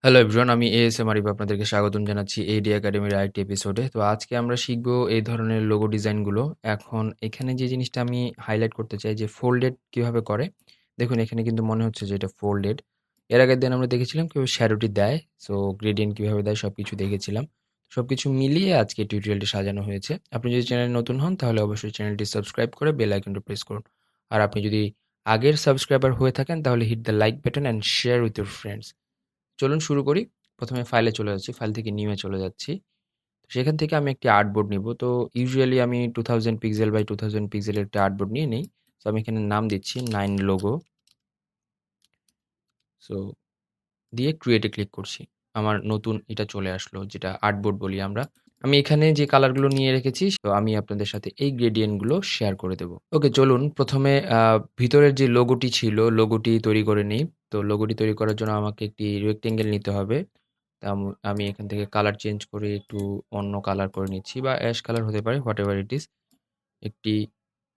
Hello everyone, আমি ASM Arif আপনাদেরকে স্বাগতম জানাচ্ছি এডি একাডেমির আরেকটি এপিসোডে। তো আজকে আমরা শিখব এই ধরনের লোগো ডিজাইনগুলো। এখন এখানে যে জিনিসটা আমি হাইলাইট করতে চাই যে ফোল্ডেড কিভাবে করে। দেখুন এখানে কিন্তু মনে হচ্ছে যে এটা ফোল্ডেড। এর আগের দিন আমরা দেখেছিলাম কিভাবে শ্যাডোটি দেয়। সো গ্রেডিয়েন্ট কিভাবে দেয় সবকিছু দেখেছিলাম। সবকিছু মিলিয়ে আজকে টিউটোরিয়ালটি সাজানো হয়েছে। আপনি যদি চ্যানেলে নতুন হন তাহলে অবশ্যই চ্যানেলটি সাবস্ক্রাইব করে বেল আইকনটি প্রেস করুন। আর আপনি যদি আগের সাবস্ক্রাইবার হয়ে থাকেন তাহলে hit the like button and share with your friends. চলুন শুরু করি। ১ম এ ফাইলে চলে যাচ্ছি। ফাইল থেকে নিউ এ চলে যাচ্ছি। তো সেখান থেকে আমি একটি আর্টবোর্ড নিবো। তো ইউজুয়ালি আমি 2000 পিক্সেল বাই 2000 পিক্সেলের একটা আর্টবোর্ড নিয়ে নেই। সো আমি এখানে নাম দিচ্ছি 9 লোগো। সো দিয়ে ক্রিয়েট এ ক্লিক করছি। আমার নতুন এটা চলে আসলো যেটা আর্টবোর্ড বলি আমরা। আমি এখানে যে কালারগুলো নিয়ে রেখেছি তো আমি আপনাদের সাথে এই গ্রেডিয়েন্ট গুলো শেয়ার করে দেব। ওকে চলুন ১ম এ ভিতরের যে লোগোটি ছিল লোগোটি তৈরি করে নেই। তো লোগোটি তৈরি করার জন্য আমাকে একটি রেক্টেঙ্গেল নিতে হবে। আমি এখান থেকে কালার চেঞ্জ করে একটু অন্য কালার করে নিচ্ছি বা অ্যাশ কালার হতে পারে হোয়াটএভার ইট ইস। একটি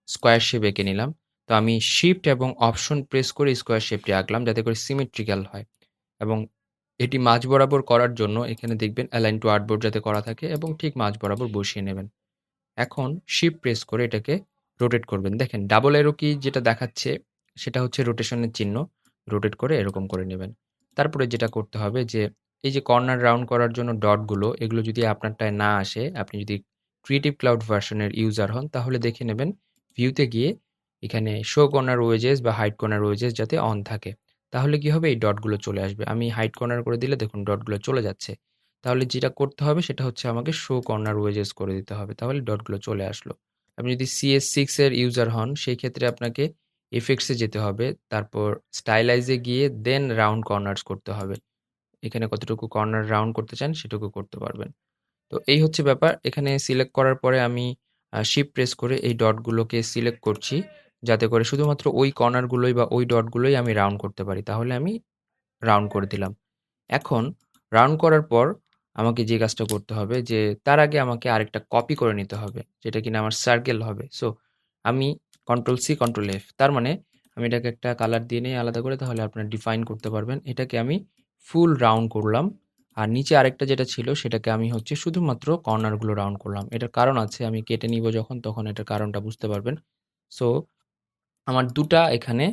স্কোয়ার শেপ এঁকে নিলাম। তো আমি শিফট এবং অপশন প্রেস করে স্কোয়ার শেপটি আঁকলাম যাতে করে সিমেট্রিক্যাল হয় এবং এটি মাঝ বরাবর করার জন্য এখানে দেখবেন অ্যালাইন টু আর্টবোর্ড যাতে করা থাকে এবং ঠিক মাঝ বরাবর বসিয়ে নেবেন। এখন শিফট প্রেস করে এটাকে রোটেট করবেন। দেখেন ডাবল অ্যারো কি যেটা দেখাচ্ছে সেটা হচ্ছে রোটেশনের চিহ্ন। রোটেট করে এরকম করে নেবেন। তারপরে যেটা করতে হবে যে এই যে কর্নার রাউন্ড করার জন্য ডটগুলো এগুলো যদি আপনারটায় না আসে, আপনি যদি ক্রিয়েটিভ ক্লাউড ভার্সনের ইউজার হন তাহলে দেখে নেবেন ভিউতে গিয়ে এখানে শো কর্নার ওয়েজেস বা হাইড কর্নার ওয়েজেস যাতে অন থাকে। তাহলে কি হবে এই ডটগুলো চলে আসবে। আমি হাইড কর্নার করে দিলে দেখুন ডটগুলো চলে যাচ্ছে। তাহলে যেটা করতে হবে সেটা হচ্ছে আমাকে শো কর্নার ওয়েজেস করে দিতে হবে। তাহলে ডটগুলো চলে আসলো। আপনি যদি CS6 এর ইউজার হন সেই ক্ষেত্রে আপনাকে ইফেক্টস এ যেতে হবে। তারপর স্টাইলাইজ এ গিয়ে দেন রাউন্ড কর্নারস করতে হবে। এখানে কতটুকু কর্নার রাউন্ড করতে চান সেটুকু করতে পারবেন। তো এই হচ্ছে ব্যাপার। এখানে সিলেক্ট করার পরে আমি শিফট প্রেস করে এই ডটগুলোকে সিলেক্ট করছি। যাতে করে শুধুমাত্র ওই কর্নারগুলোই বা ওই ডটগুলোই আমি রাউন্ড করতে পারি। তাহলে আমি রাউন্ড করে দিলাম। এখন রাউন্ড করার পর আমাকে যে কাজটা করতে হবে যে তার আগে আমাকে আরেকটা কপি করে নিতে হবে। যেটা কিনা আমার সার্কেল হবে। সো আমি কন্ট্রোল সি কন্ট্রোল এফ তার মানে আমি এটাকে একটা কালার দিয়ে নেই আলাদা করে তাহলে আপনারা ডিফাইন করতে পারবেন। এটাকে আমি ফুল রাউন্ড করলাম। আর নিচে আরেকটা যেটা ছিল সেটাকে আমি হচ্ছে শুধুমাত্র কর্নারগুলো রাউন্ড করলাম। এটার কারণ আছে আমি কেটে নিব যখন তখন এটার কারণটা বুঝতে পারবেন। সো আমার ২ টা এখানে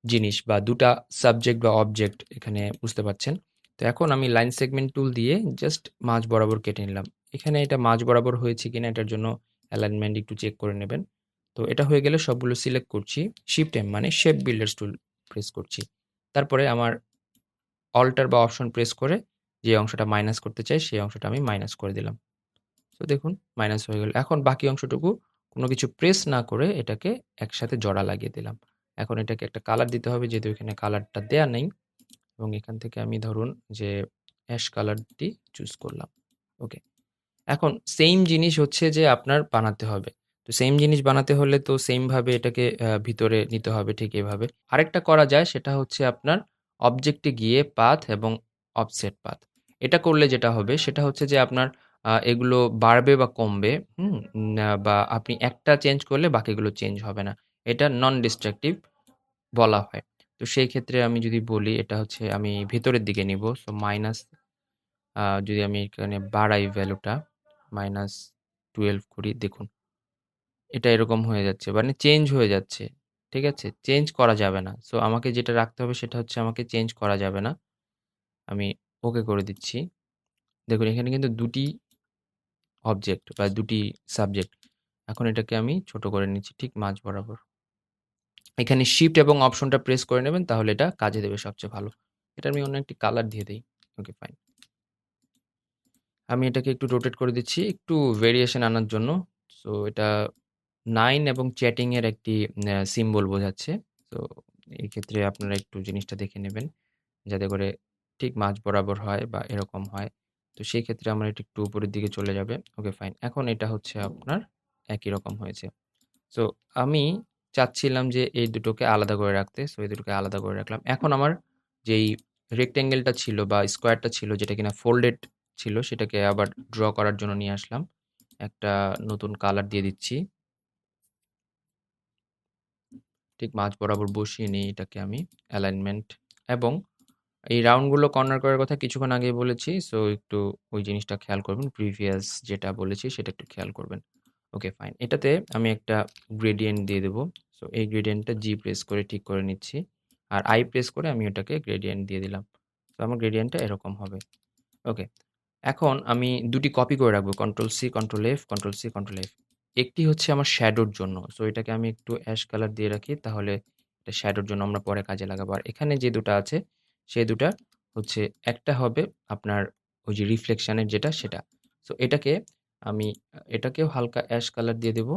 জিনিস বা ২ টা সাবজেক্ট বা অবজেক্ট এখানে বুঝতে পারছেন। তো এখন আমি লাইন সেগমেন্ট টুল দিয়ে জাস্ট মাঝ বরাবর কেটে নিলাম। এখানে এটা মাঝ বরাবর হয়েছে কিনা এটার জন্য অ্যালাইনমেন্ট একটু চেক করে নেবেন। তো এটা হয়ে গেলে সবগুলো সিলেক্ট করছি। শিফট এম মানে শেপ বিল্ডার্স টুল প্রেস করছি। তারপরে আমার অল্টার বা অপশন প্রেস করে যে অংশটা মাইনাস করতে চাই সেই অংশটা আমি মাইনাস করে দিলাম। তো দেখুন মাইনাস হয়ে গেল। এখন বাকি অংশটুকু কোনো কিছু প্রেস না করে এটাকে একসাথে জোড়া লাগিয়ে দিলাম। এখন এটাকে একটা কালার দিতে হবে যেহেতু এখানে কালারটা দেয়া নেই এবং এখান থেকে আমি ধরুন যে অ্যাশ কালারটি চুজ করলাম। ওকে। এখন সেইম জিনিস হচ্ছে যে আপনার বানাতে হবে। তো সেইম জিনিস বানাতে হলে তো সেইম ভাবে এটাকে ভিতরে নিতে হবে ঠিক এভাবে। আরেকটা করা যায় সেটা হচ্ছে আপনার অবজেক্টে গিয়ে পাথ এবং অফসেট পাথ। এটা করলে যেটা হবে সেটা হচ্ছে যে আপনার এগুলো বাড়বে বা কমবে, হুম? বা আপনি একটা চেঞ্জ করলে বাকিগুলো চেঞ্জ হবে না। এটা নন ডিস্ট্রাকটিভ বলা হয়। তো সেই ক্ষেত্রে আমি যদি বলি এটা হচ্ছে আমি ভেতরের দিকে নিবো। সো মাইনাস যদি আমি এখানে বাড়াই ভ্যালুটা -12 করি দেখুন। এটা এরকম হয়ে যাচ্ছে। মানে চেঞ্জ হয়ে যাচ্ছে। ঠিক আছে? চেঞ্জ করা যাবে না। সো আমাকে যেটা রাখতে হবে সেটা হচ্ছে আমাকে চেঞ্জ করা যাবে না। আমি ওকে করে দিচ্ছি। দেখুন এখানে কিন্তু ২ টি অবজেক্ট বা ২ টি সাবজেক্ট। এখন এটাকে আমি ছোট করে নিচ্ছি ঠিক মাঝ বরাবর। এখানে শিফট এবং অপশনটা প্রেস করে নেবেন তাহলে এটা কাজে দেবে সবচেয়ে ভালো। এটা আমি অন্য একটি কালার দিয়ে দেই। Okay fine. আমি এটাকে একটু রোটেট করে দিচ্ছি একটু ভেরিয়েশন আনার জন্য। সো এটা 9 এবং চ্যাটিং এর একটি সিম্বল বোঝাচ্ছে। তো এই ক্ষেত্রে আপনারা একটু জিনিসটা দেখে নেবেন। যাতে করে ঠিক মাঝ বরাবর হয় বা এরকম হয়। তো সেই ক্ষেত্রে আমার এটা একটু উপরের দিকে চলে যাবে। Okay fine. এখন এটা হচ্ছে আপনার একই রকম হয়েছে। সো আমি চাচ্ছিলাম যে এই দুটোকে আলাদা করে রাখতে। সো এই দুটোকে আলাদা করে রাখলাম। এখন আমার যেই রেক্টেঙ্গেলটা ছিল বা স্কোয়ারটা ছিল যেটা কিনা ফোল্ডেড ছিল সেটাকে আবার ড্র করার জন্য নিয়ে আসলাম। একটা নতুন কালার দিয়ে দিচ্ছি। ঠিক মাঝ বরাবর বসিয়ে নিই এটাকে আমি অ্যালাইনমেন্ট এবং এই রাউন্ডগুলো কর্নার করার কথা কিছুক্ষণ আগেই বলেছি। সো একটু ওই জিনিসটা খেয়াল করবেন। প্রিভিয়াস যেটা বলেছি সেটা একটু খেয়াল করবেন। Okay fine. এটাতে আমি একটা গ্রেডিয়েন্ট দিয়ে দেবো। সো এই গ্রেডিয়েন্টটা G প্রেস করে ঠিক করে নিচ্ছি। আর I প্রেস করে আমি ওটাকে গ্রেডিয়েন্ট দিয়ে দিলাম। তো আমার গ্রেডিয়েন্টটা এরকম হবে। ওকে। এখন আমি ২ টি কপি করে রাখবো। কন্ট্রোল-C, কন্ট্রোল-F, কন্ট্রোল-C, কন্ট্রোল-F। একটি হচ্ছে আমার শ্যাডোর জন্য। সো এটাকে আমি একটু অ্যাশ কালার দিয়ে রাখি। তাহলে এটা শ্যাডোর জন্য আমরা পরে কাজে লাগাবো। আর এখানে যে ২ টা আছে, সেই ২ টা হচ্ছে একটা হবে আপনার ওই যে রিফ্লেকশন এর যেটা সেটা। সো আমি এটাকেও হালকা অ্যাশ কালার দিয়ে দেব।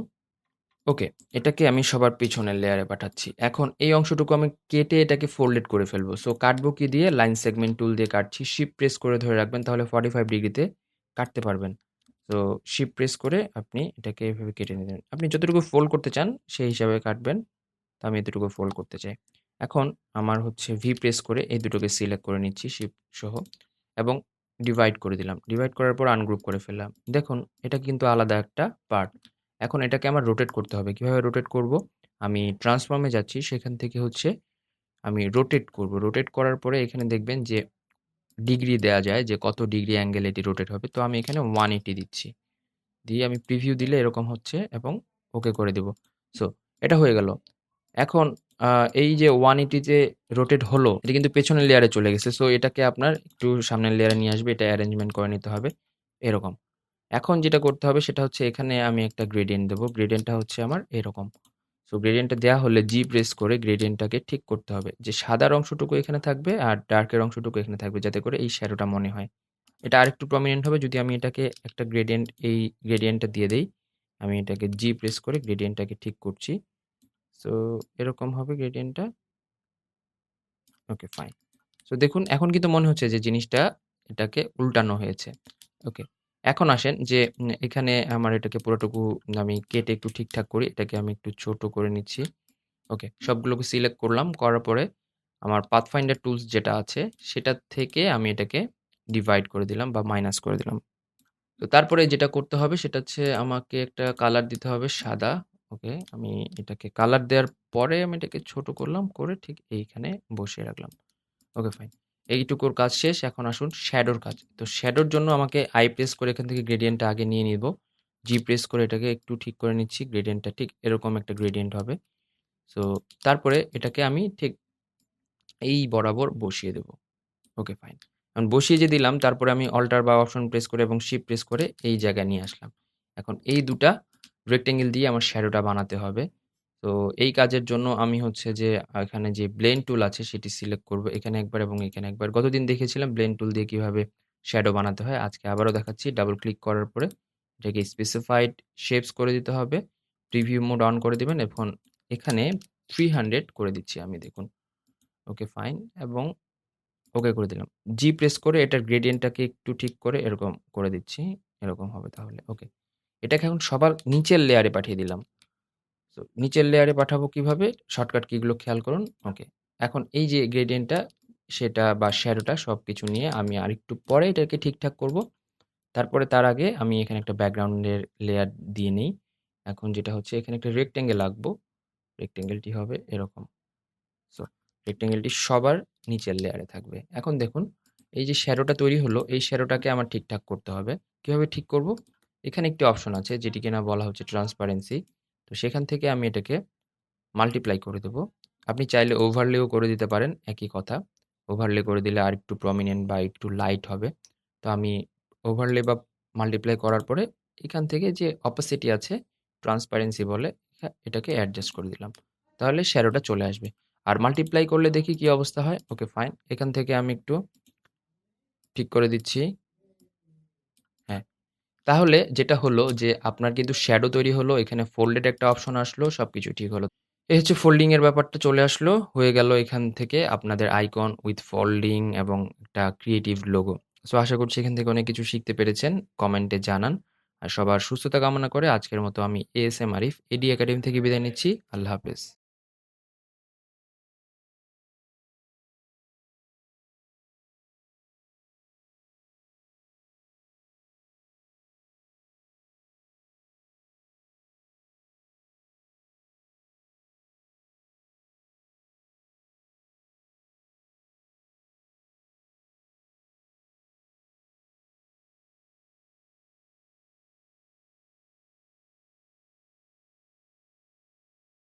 ওকে, এটাকে আমি সবার পিছনের লেয়ারে পাঠাচ্ছি। এখন এই অংশটুকু আমি কেটে এটাকে ফোল্ডেড করে ফেলবো। সো কাটবো কি দিয়ে? লাইন সেগমেন্ট টুল দিয়ে কাটছি। শিফট প্রেস করে ধরে রাখবেন তাহলে 45 ডিগ্রিতে কাটতে পারবেন। তো শিফট প্রেস করে আপনি এটাকে এভাবে কেটে নিবেন। আপনি যতটুকু ফোল্ড করতে চান সেই হিসাবে কাটবেন। তো আমি এতটুকু ফোল্ড করতে চাই। এখন আমার হচ্ছে ভি প্রেস করে এই দুটোকে সিলেক্ট করে নিচ্ছি শিফট সহ এবং ডিভাইড করে দিলাম। ডিভাইড করার পর আনগ্রুপ করে ফেললাম। দেখুন এটা কিন্তু আলাদা একটা পার্ট। এখন এটাকে আমার রোটেট করতে হবে। কিভাবে রোটেট করব? আমি ট্রান্সফর্ম এ যাচ্ছি। সেখান থেকে হচ্ছে আমি রোটেট করব। রোটেট করার পরে এখানে দেখবেন যে ডিগ্রি দেয়া যায় যে কত ডিগ্রি অ্যাঙ্গেল এটি রোটেট হবে। তো আমি এখানে 180 দিচ্ছি। দিয়ে আমি প্রিভিউ দিলে এরকম হচ্ছে এবং ওকে করে দেব। সো এটা হয়ে গেল। এখন আ এই যে 180 তে রোটেট হলো, এটা কিন্তু পেছনের লেয়ারে চলে গেছে। সো এটাকে আপনার একটু সামনের লেয়ারে নিয়ে আসবে। এটা অ্যারেঞ্জমেন্ট করে নিতে হবে। এরকম। এখন যেটা করতে হবে সেটা হচ্ছে এখানে আমি একটা গ্রেডিয়েন্ট দেব। গ্রেডিয়েন্টটা হচ্ছে আমার এরকম। সো গ্রেডিয়েন্টটা দেয়া হলে G প্রেস করে গ্রেডিয়েন্টটাকে ঠিক করতে হবে। যে সাদার অংশটুকু এখানে থাকবে আর ডার্কের অংশটুকু এখানে থাকবে যাতে করে এই শ্যাডোটা মনে হয়। এটা আরেকটু প্রমিনেন্ট হবে যদি আমি এটাকে একটা গ্রেডিয়েন্ট এই গ্রেডিয়েন্টটা দিয়ে দেই। আমি এটাকে G প্রেস করে গ্রেডিয়েন্টটাকে ঠিক করছি। সো এরকম হবে গ্রেডিয়েন্টটা। Okay fine. সো দেখুন এখন কিন্তু মনে হচ্ছে যে জিনিসটা এটাকে উল্টানো হয়েছে। ওকে। এখন আসেন যে এখানে আমার এটাকে পুরোটুকু আমি কেটে একটু ঠিকঠাক করি। এটাকে আমি একটু ছোট করে নিচ্ছি। ওকে। সবগুলোকে সিলেক্ট করলাম। করার পরে আমার পাথফাইন্ডার টুলস যেটা আছে সেটা থেকে আমি এটাকে ডিভাইড করে দিলাম বা মাইনাস করে দিলাম। তো তারপরে যেটা করতে হবে সেটা হচ্ছে আমাকে একটা কালার দিতে হবে সাদা। ওকে। আমি এটাকে কালার দেওয়ার পরে আমি এটাকে ছোট করলাম, করে ঠিক এইখানে বসিয়ে রাখলাম। Okay fine. এইটুকুর কাজ শেষ। এখন আসুন শ্যাডোর কাজ। তো শ্যাডোর জন্য আমাকে আই প্রেস করে এখান থেকে গ্রেডিয়েন্টটা আগে নিয়ে নিব। জি প্রেস করে এটাকে একটু ঠিক করে নিচ্ছি। গ্রেডিয়েন্টটা ঠিক এরকম একটা গ্রেডিয়েন্ট হবে। সো তারপরে এটাকে আমি ঠিক এই বরাবর বসিয়ে দেব। Okay fine. এখন বসিয়ে যে দিলাম তারপরে আমি অল্টার বা অপশন প্রেস করে এবং শিফট প্রেস করে এই জায়গায় নিয়ে আসলাম। এখন এই ২ টা রেক্টেঙ্গেল দিয়ে আমার শ্যাডোটা বানাতে হবে। তো এই কাজের জন্য আমি হচ্ছে যে এখানে যে ব্লেন্ড টুল আছে সেটি সিলেক্ট করব। এখানে একবার এবং এখানে একবার। গতদিন দেখিয়েছিলাম ব্লেন্ড টুল দিয়ে কিভাবে শ্যাডো বানাতে হয়। আজকে আবারও দেখাচ্ছি। ডাবল ক্লিক করার পরে এটাকে স্পেসিফাইড শেপস করে দিতে হবে। প্রিভিউ মোড অন করে দিবেন। এখন এখানে 300 করে দিচ্ছি আমি দেখুন। ওকে ফাইন এবং ওকে করে দিলাম। জি প্রেস করে এটার গ্রেডিয়েন্টটাকে একটু ঠিক করে এরকম করে দিচ্ছি। এরকম হবে তাহলে। ওকে। এটাকে এখন সবার নিচের লেয়ারে পাঠিয়ে দিলাম। সো নিচের লেয়ারে পাঠাবো কিভাবে? শর্টকাট কিগুলো খেয়াল করুন। ওকে। এখন এই যে গ্রেডিয়েন্টটা সেটা বা শ্যাডোটা সবকিছু নিয়ে আমি আরেকটু পরে এটাকে ঠিকঠাক করব। তারপরে তার আগে আমি এখানে একটা ব্যাকগ্রাউন্ডের লেয়ার দিয়ে নেই। এখন যেটা হচ্ছে এখানে একটা রেক্টেঙ্গেল আঁকবো। রেক্টেঙ্গেলটি হবে এরকম। সো রেক্টেঙ্গেলটি সবার নিচের লেয়ারে থাকবে। এখন দেখুন এই যে শ্যাডোটা তৈরি হলো, এই শ্যাডোটাকে আমার ঠিকঠাক করতে হবে। কিভাবে ঠিক করব? এখানে একটি অপশন আছে যেটি কিনা বলা হচ্ছে ট্রান্সপারেন্সি। তো সেখান থেকে আমি এটাকে মাল্টিপ্লাই করে দেব। আপনি চাইলে ওভারলেও করে দিতে পারেন, একই কথা। ওভারলে করে দিলে আরেকটু প্রমিনেন্ট বা একটু লাইট হবে। তো আমি ওভারলে বা মাল্টিপ্লাই করার পরে এখান থেকে যে অপাসিটি আছে, ট্রান্সপারেন্সি বলে, এটাকে অ্যাডজাস্ট করে দিলাম। তাহলে শ্যাডোটা চলে আসবে। আর মাল্টিপ্লাই করলে দেখি কি অবস্থা হয়। Okay fine. এখান থেকে আমি একটু ঠিক করে দিচ্ছি। হ্যাঁ। তাহলে যেটা হলো যে আপনার কিন্তু শ্যাডো তৈরি হলো, এখানে ফোল্ডেড একটা অপশন আসলো, সবকিছু ঠিক হলো। এই হচ্ছে ফোল্ডিং এর ব্যাপারটা চলে আসলো। হয়ে গেল এখান থেকে আপনাদের আইকন উইথ ফোল্ডিং এবং একটা ক্রিয়েটিভ লোগো। সো আশা করছি এখান থেকে অনেক কিছু শিখতে পেরেছেন। কমেন্টে জানান। আর সবার সুস্থতা কামনা করে আজকের মতো আমি এএসএম আরিফ এডি একাডেমি থেকে বিদায় নিচ্ছি। আল্লাহ হাফেজ।